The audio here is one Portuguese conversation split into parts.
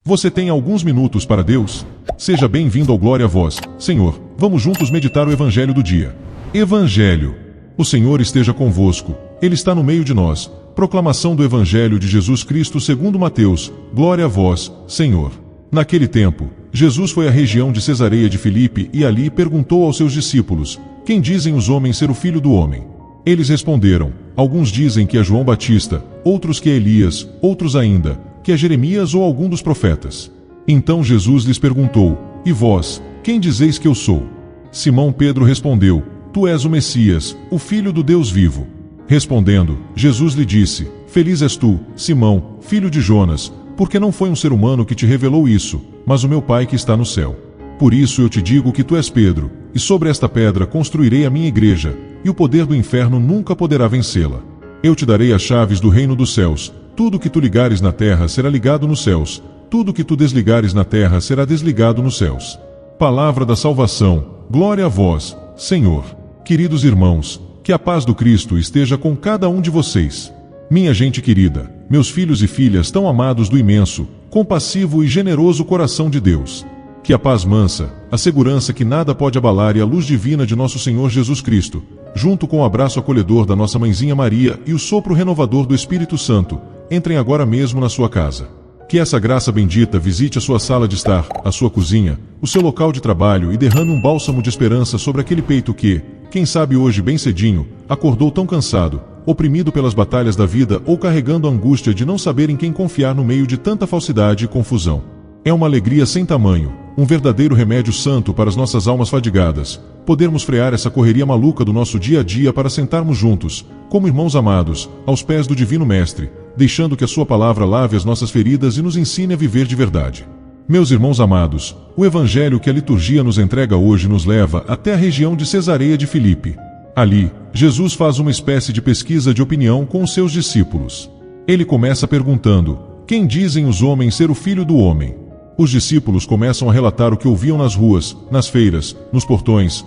Você tem alguns minutos para Deus? Seja bem-vindo ao Glória a Vós, Senhor. Vamos juntos meditar o Evangelho do dia. Evangelho. O Senhor esteja convosco. Ele está no meio de nós. Proclamação do Evangelho de Jesus Cristo segundo Mateus. Glória a vós, Senhor. Naquele tempo, Jesus foi à região de Cesareia de Filipe e ali perguntou aos seus discípulos: quem dizem os homens ser o Filho do Homem? Eles responderam: alguns dizem que é João Batista, outros que é Elias, outros ainda, que é Jeremias ou algum dos profetas. Então Jesus lhes perguntou: e vós, quem dizeis que eu sou? Simão Pedro respondeu: tu és o Messias, o Filho do Deus vivo. Respondendo, Jesus lhe disse: feliz és tu, Simão, filho de Jonas, porque não foi um ser humano que te revelou isso, mas o meu Pai que está no céu. Por isso eu te digo que tu és Pedro, e sobre esta pedra construirei a minha igreja, e o poder do inferno nunca poderá vencê-la. Eu te darei as chaves do reino dos céus. Tudo que tu ligares na terra será ligado nos céus, tudo que tu desligares na terra será desligado nos céus. Palavra da salvação, glória a vós, Senhor. Queridos irmãos, que a paz do Cristo esteja com cada um de vocês. Minha gente querida, meus filhos e filhas tão amados do imenso, compassivo e generoso coração de Deus. Que a paz mansa, a segurança que nada pode abalar e a luz divina de nosso Senhor Jesus Cristo, junto com o abraço acolhedor da nossa mãezinha Maria e o sopro renovador do Espírito Santo, entrem agora mesmo na sua casa. Que essa graça bendita visite a sua sala de estar, a sua cozinha, o seu local de trabalho e derrame um bálsamo de esperança sobre aquele peito que, quem sabe hoje bem cedinho, acordou tão cansado, oprimido pelas batalhas da vida ou carregando a angústia de não saber em quem confiar no meio de tanta falsidade e confusão. É uma alegria sem tamanho, um verdadeiro remédio santo para as nossas almas fadigadas, podermos frear essa correria maluca do nosso dia a dia para sentarmos juntos, como irmãos amados, aos pés do Divino Mestre, deixando que a sua palavra lave as nossas feridas e nos ensine a viver de verdade. Meus irmãos amados, o Evangelho que a liturgia nos entrega hoje nos leva até a região de Cesareia de Filipe. Ali, Jesus faz uma espécie de pesquisa de opinião com os seus discípulos. Ele começa perguntando: quem dizem os homens ser o Filho do Homem? Os discípulos começam a relatar o que ouviam nas ruas, nas feiras, nos portões.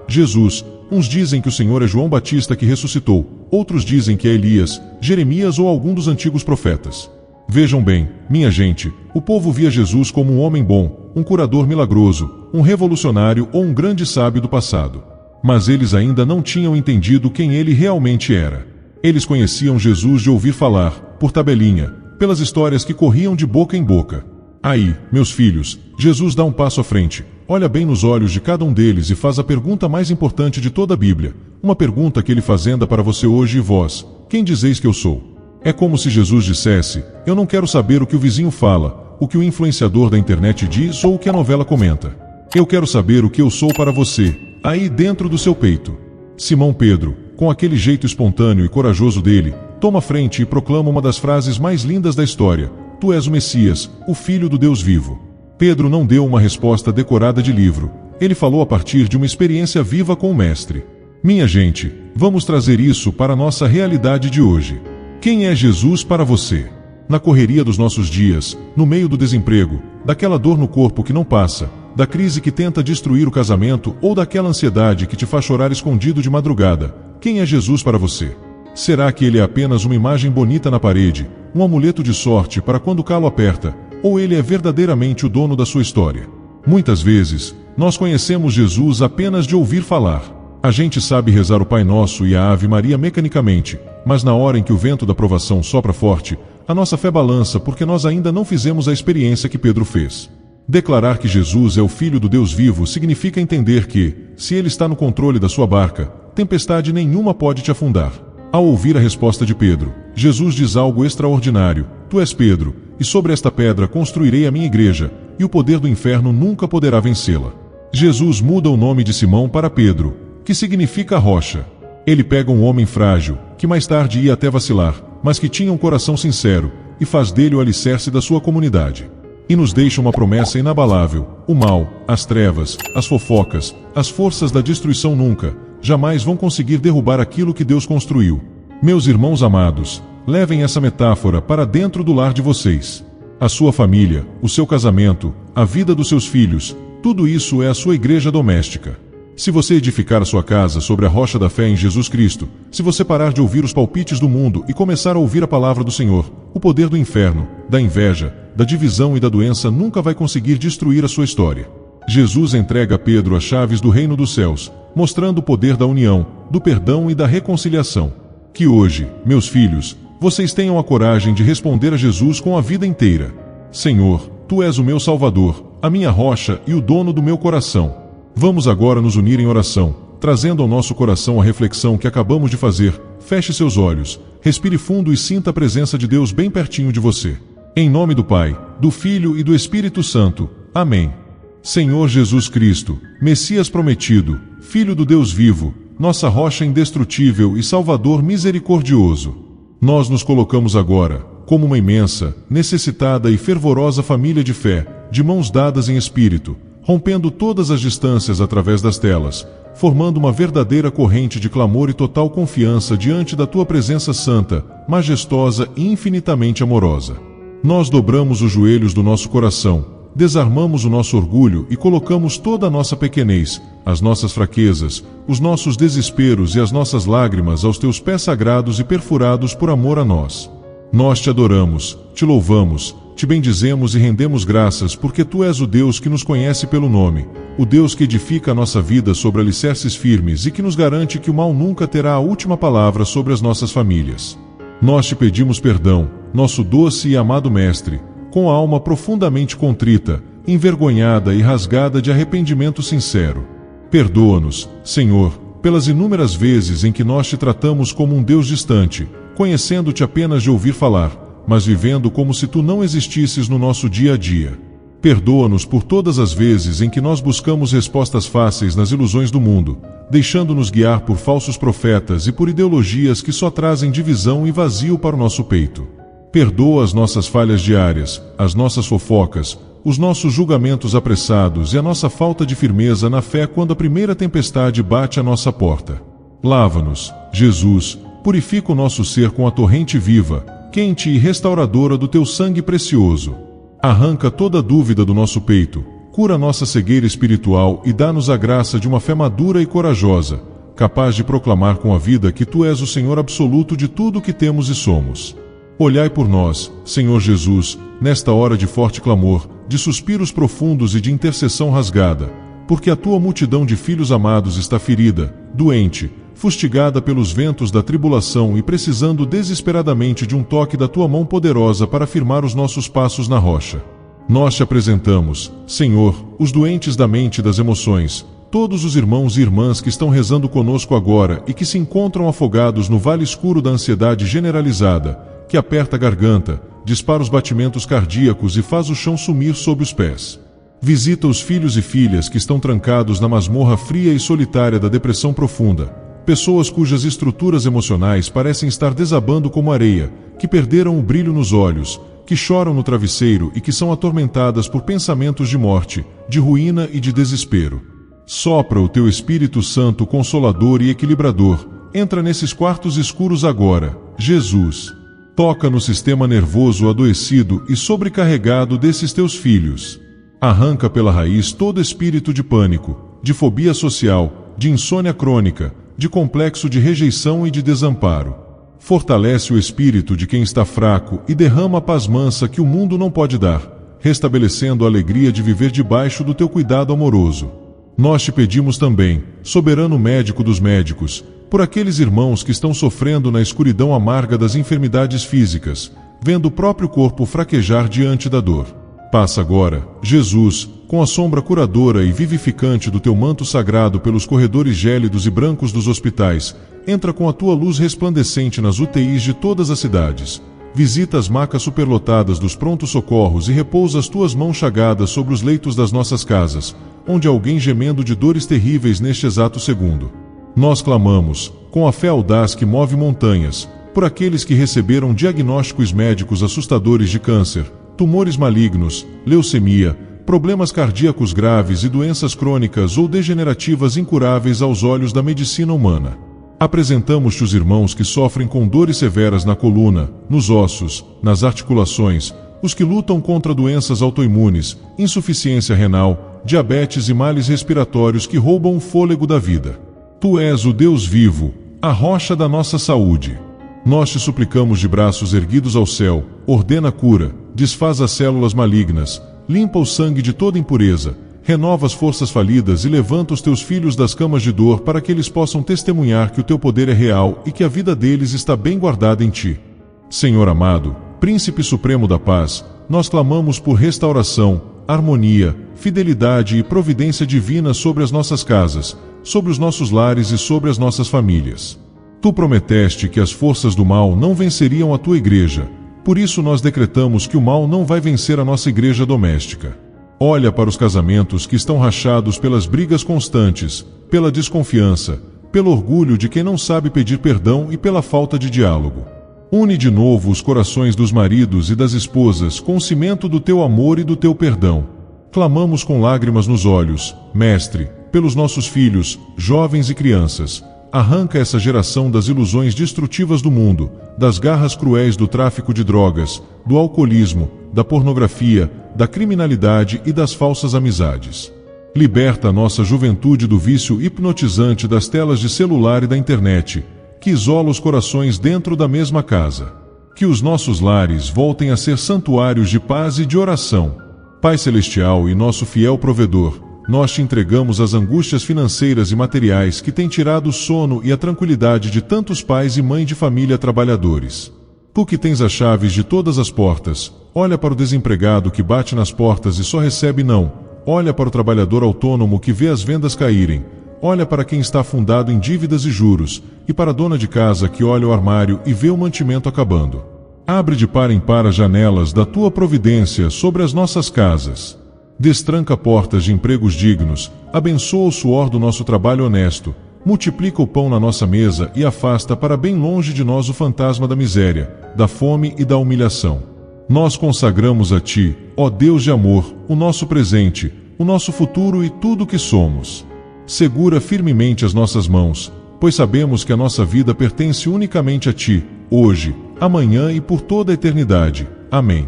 Jesus, uns dizem que o Senhor é João Batista que ressuscitou, outros dizem que é Elias, Jeremias ou algum dos antigos profetas. Vejam bem, minha gente, o povo via Jesus como um homem bom, um curador milagroso, um revolucionário ou um grande sábio do passado. Mas eles ainda não tinham entendido quem ele realmente era. Eles conheciam Jesus de ouvir falar, por tabelinha, pelas histórias que corriam de boca em boca. Aí, meus filhos, Jesus dá um passo à frente, olha bem nos olhos de cada um deles e faz a pergunta mais importante de toda a Bíblia, uma pergunta que ele fazenda para você hoje: e vós, quem dizeis que eu sou? É como se Jesus dissesse: eu não quero saber o que o vizinho fala, o que o influenciador da internet diz ou o que a novela comenta. Eu quero saber o que eu sou para você, aí dentro do seu peito. Simão Pedro, com aquele jeito espontâneo e corajoso dele, toma frente e proclama uma das frases mais lindas da história: tu és o Messias, o Filho do Deus vivo. Pedro não deu uma resposta decorada de livro. Ele falou a partir de uma experiência viva com o Mestre. Minha gente, vamos trazer isso para a nossa realidade de hoje. Quem é Jesus para você? Na correria dos nossos dias, no meio do desemprego, daquela dor no corpo que não passa, da crise que tenta destruir o casamento ou daquela ansiedade que te faz chorar escondido de madrugada, quem é Jesus para você? Será que ele é apenas uma imagem bonita na parede, um amuleto de sorte para quando o calo aperta, ou ele é verdadeiramente o dono da sua história? Muitas vezes, nós conhecemos Jesus apenas de ouvir falar. A gente sabe rezar o Pai Nosso e a Ave Maria mecanicamente, mas na hora em que o vento da provação sopra forte, a nossa fé balança porque nós ainda não fizemos a experiência que Pedro fez. Declarar que Jesus é o Filho do Deus vivo significa entender que, se ele está no controle da sua barca, tempestade nenhuma pode te afundar. Ao ouvir a resposta de Pedro, Jesus diz algo extraordinário: tu és Pedro, e sobre esta pedra construirei a minha igreja, e o poder do inferno nunca poderá vencê-la. Jesus muda o nome de Simão para Pedro, que significa rocha. Ele pega um homem frágil, que mais tarde ia até vacilar, mas que tinha um coração sincero, e faz dele o alicerce da sua comunidade. E nos deixa uma promessa inabalável: o mal, as trevas, as fofocas, as forças da destruição nunca, jamais vão conseguir derrubar aquilo que Deus construiu. Meus irmãos amados, levem essa metáfora para dentro do lar de vocês. A sua família, o seu casamento, a vida dos seus filhos, tudo isso é a sua igreja doméstica. Se você edificar a sua casa sobre a rocha da fé em Jesus Cristo, se você parar de ouvir os palpites do mundo e começar a ouvir a palavra do Senhor, o poder do inferno, da inveja, da divisão e da doença nunca vai conseguir destruir a sua história. Jesus entrega a Pedro as chaves do reino dos céus, mostrando o poder da união, do perdão e da reconciliação. Que hoje, meus filhos, vocês tenham a coragem de responder a Jesus com a vida inteira. Senhor, Tu és o meu Salvador, a minha rocha e o dono do meu coração. Vamos agora nos unir em oração, trazendo ao nosso coração a reflexão que acabamos de fazer. Feche seus olhos, respire fundo e sinta a presença de Deus bem pertinho de você. Em nome do Pai, do Filho e do Espírito Santo. Amém. Senhor Jesus Cristo, Messias prometido, Filho do Deus vivo, nossa rocha indestrutível e Salvador misericordioso. Nós nos colocamos agora, como uma imensa, necessitada e fervorosa família de fé, de mãos dadas em espírito, rompendo todas as distâncias através das telas, formando uma verdadeira corrente de clamor e total confiança diante da Tua presença santa, majestosa e infinitamente amorosa. Nós dobramos os joelhos do nosso coração, desarmamos o nosso orgulho e colocamos toda a nossa pequenez, as nossas fraquezas, os nossos desesperos e as nossas lágrimas aos Teus pés sagrados e perfurados por amor a nós. Nós Te adoramos, Te louvamos, Te bendizemos e rendemos graças porque Tu és o Deus que nos conhece pelo nome, o Deus que edifica a nossa vida sobre alicerces firmes e que nos garante que o mal nunca terá a última palavra sobre as nossas famílias. Nós Te pedimos perdão, nosso doce e amado Mestre, com a alma profundamente contrita, envergonhada e rasgada de arrependimento sincero. Perdoa-nos, Senhor, pelas inúmeras vezes em que nós Te tratamos como um Deus distante, conhecendo-Te apenas de ouvir falar, mas vivendo como se Tu não existisses no nosso dia a dia. Perdoa-nos por todas as vezes em que nós buscamos respostas fáceis nas ilusões do mundo, deixando-nos guiar por falsos profetas e por ideologias que só trazem divisão e vazio para o nosso peito. Perdoa as nossas falhas diárias, as nossas fofocas, os nossos julgamentos apressados e a nossa falta de firmeza na fé quando a primeira tempestade bate à nossa porta. Lava-nos, Jesus, purifica o nosso ser com a torrente viva, quente e restauradora do Teu sangue precioso. Arranca toda dúvida do nosso peito, cura nossa cegueira espiritual e dá-nos a graça de uma fé madura e corajosa, capaz de proclamar com a vida que Tu és o Senhor absoluto de tudo o que temos e somos. Olhai por nós, Senhor Jesus, nesta hora de forte clamor, de suspiros profundos e de intercessão rasgada, porque a Tua multidão de filhos amados está ferida, doente, fustigada pelos ventos da tribulação e precisando desesperadamente de um toque da Tua mão poderosa para firmar os nossos passos na rocha. Nós Te apresentamos, Senhor, os doentes da mente e das emoções, todos os irmãos e irmãs que estão rezando conosco agora e que se encontram afogados no vale escuro da ansiedade generalizada, que aperta a garganta, dispara os batimentos cardíacos e faz o chão sumir sob os pés. Visita os filhos e filhas que estão trancados na masmorra fria e solitária da depressão profunda, pessoas cujas estruturas emocionais parecem estar desabando como areia, que perderam o brilho nos olhos, que choram no travesseiro e que são atormentadas por pensamentos de morte, de ruína e de desespero. Sopra o Teu Espírito Santo Consolador e Equilibrador, entra nesses quartos escuros agora, Jesus. Toca no sistema nervoso adoecido e sobrecarregado desses Teus filhos. Arranca pela raiz todo espírito de pânico, de fobia social, de insônia crônica, de complexo de rejeição e de desamparo. Fortalece o espírito de quem está fraco e derrama a paz mansa que o mundo não pode dar, restabelecendo a alegria de viver debaixo do Teu cuidado amoroso. Nós Te pedimos também, soberano médico dos médicos, por aqueles irmãos que estão sofrendo na escuridão amarga das enfermidades físicas, vendo o próprio corpo fraquejar diante da dor. Passa agora, Jesus, com a sombra curadora e vivificante do Teu manto sagrado pelos corredores gélidos e brancos dos hospitais, entra com a Tua luz resplandecente nas UTIs de todas as cidades, visita as macas superlotadas dos prontos socorros e repousa as Tuas mãos chagadas sobre os leitos das nossas casas, onde há alguém gemendo de dores terríveis neste exato segundo. Nós clamamos, com a fé audaz que move montanhas, por aqueles que receberam diagnósticos médicos assustadores de câncer, tumores malignos, leucemia, problemas cardíacos graves e doenças crônicas ou degenerativas incuráveis aos olhos da medicina humana. Apresentamos-te os irmãos que sofrem com dores severas na coluna, nos ossos, nas articulações, os que lutam contra doenças autoimunes, insuficiência renal, diabetes e males respiratórios que roubam o fôlego da vida. Tu és o Deus vivo, a rocha da nossa saúde. Nós Te suplicamos de braços erguidos ao céu, ordena a cura, desfaz as células malignas, limpa o sangue de toda impureza, renova as forças falidas e levanta os teus filhos das camas de dor para que eles possam testemunhar que o teu poder é real e que a vida deles está bem guardada em ti. Senhor amado, Príncipe Supremo da Paz, nós clamamos por restauração, harmonia, fidelidade e providência divina sobre as nossas casas, sobre os nossos lares e sobre as nossas famílias. Tu prometeste que as forças do mal não venceriam a tua igreja, por isso nós decretamos que o mal não vai vencer a nossa igreja doméstica. Olha para os casamentos que estão rachados pelas brigas constantes, pela desconfiança, pelo orgulho de quem não sabe pedir perdão e pela falta de diálogo. Une de novo os corações dos maridos e das esposas com o cimento do teu amor e do teu perdão. Clamamos com lágrimas nos olhos, Mestre, pelos nossos filhos, jovens e crianças. Arranca essa geração das ilusões destrutivas do mundo, das garras cruéis do tráfico de drogas, do alcoolismo, da pornografia, da criminalidade e das falsas amizades. Liberta a nossa juventude do vício hipnotizante das telas de celular e da internet, que isola os corações dentro da mesma casa. Que os nossos lares voltem a ser santuários de paz e de oração. Pai Celestial e nosso fiel provedor, nós te entregamos as angústias financeiras e materiais que têm tirado o sono e a tranquilidade de tantos pais e mães de família trabalhadores. Tu que tens as chaves de todas as portas, olha para o desempregado que bate nas portas e só recebe não. Olha para o trabalhador autônomo que vê as vendas caírem. Olha para quem está afundado em dívidas e juros, e para a dona de casa que olha o armário e vê o mantimento acabando. Abre de par em par as janelas da tua providência sobre as nossas casas. Destranca portas de empregos dignos, abençoa o suor do nosso trabalho honesto, multiplica o pão na nossa mesa e afasta para bem longe de nós o fantasma da miséria, da fome e da humilhação. Nós consagramos a Ti, ó Deus de amor, o nosso presente, o nosso futuro e tudo o que somos. Segura firmemente as nossas mãos, pois sabemos que a nossa vida pertence unicamente a Ti, hoje, amanhã e por toda a eternidade. Amém.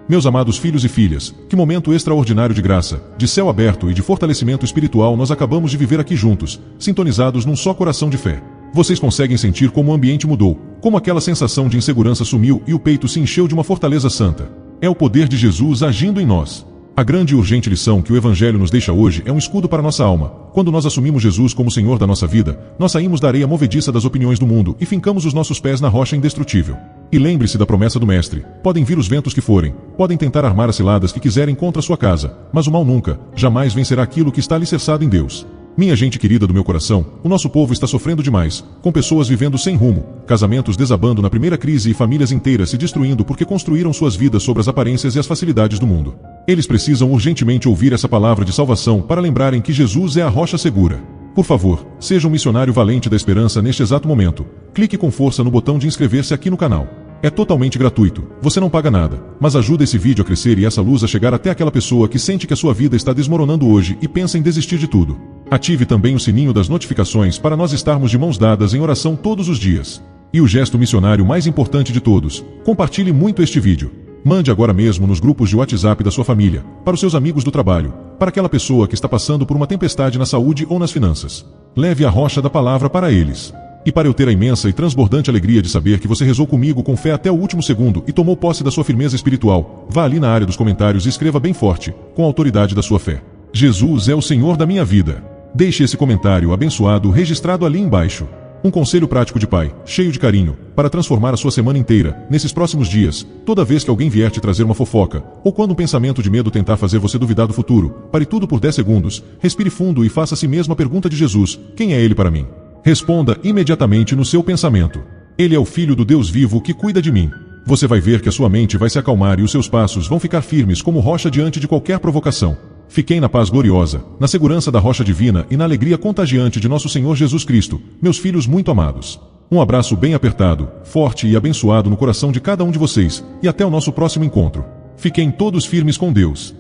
Meus amados filhos e filhas, que momento extraordinário de graça, de céu aberto e de fortalecimento espiritual nós acabamos de viver aqui juntos, sintonizados num só coração de fé. Vocês conseguem sentir como o ambiente mudou, como aquela sensação de insegurança sumiu e o peito se encheu de uma fortaleza santa. É o poder de Jesus agindo em nós. A grande e urgente lição que o Evangelho nos deixa hoje é um escudo para nossa alma. Quando nós assumimos Jesus como Senhor da nossa vida, nós saímos da areia movediça das opiniões do mundo e fincamos os nossos pés na rocha indestrutível. E lembre-se da promessa do Mestre: podem vir os ventos que forem, podem tentar armar as ciladas que quiserem contra a sua casa, mas o mal nunca, jamais vencerá aquilo que está alicerçado em Deus. Minha gente querida do meu coração, o nosso povo está sofrendo demais, com pessoas vivendo sem rumo, casamentos desabando na primeira crise e famílias inteiras se destruindo porque construíram suas vidas sobre as aparências e as facilidades do mundo. Eles precisam urgentemente ouvir essa palavra de salvação para lembrarem que Jesus é a rocha segura. Por favor, seja um missionário valente da esperança neste exato momento. Clique com força no botão de inscrever-se aqui no canal. É totalmente gratuito, você não paga nada, mas ajuda esse vídeo a crescer e essa luz a chegar até aquela pessoa que sente que a sua vida está desmoronando hoje e pensa em desistir de tudo. Ative também o sininho das notificações para nós estarmos de mãos dadas em oração todos os dias. E o gesto missionário mais importante de todos: compartilhe muito este vídeo. Mande agora mesmo nos grupos de WhatsApp da sua família, para os seus amigos do trabalho, para aquela pessoa que está passando por uma tempestade na saúde ou nas finanças. Leve a rocha da palavra para eles. E para eu ter a imensa e transbordante alegria de saber que você rezou comigo com fé até o último segundo e tomou posse da sua firmeza espiritual, vá ali na área dos comentários e escreva bem forte, com a autoridade da sua fé: Jesus é o Senhor da minha vida. Deixe esse comentário abençoado registrado ali embaixo. Um conselho prático de pai, cheio de carinho, para transformar a sua semana inteira, nesses próximos dias, toda vez que alguém vier te trazer uma fofoca, ou quando um pensamento de medo tentar fazer você duvidar do futuro, pare tudo por 10 segundos, respire fundo e faça a si mesmo a pergunta de Jesus: quem é Ele para mim? Responda imediatamente no seu pensamento: Ele é o Filho do Deus vivo que cuida de mim. Você vai ver que a sua mente vai se acalmar e os seus passos vão ficar firmes como rocha diante de qualquer provocação. Fiquem na paz gloriosa, na segurança da rocha divina e na alegria contagiante de nosso Senhor Jesus Cristo, meus filhos muito amados. Um abraço bem apertado, forte e abençoado no coração de cada um de vocês, e até o nosso próximo encontro. Fiquem todos firmes com Deus.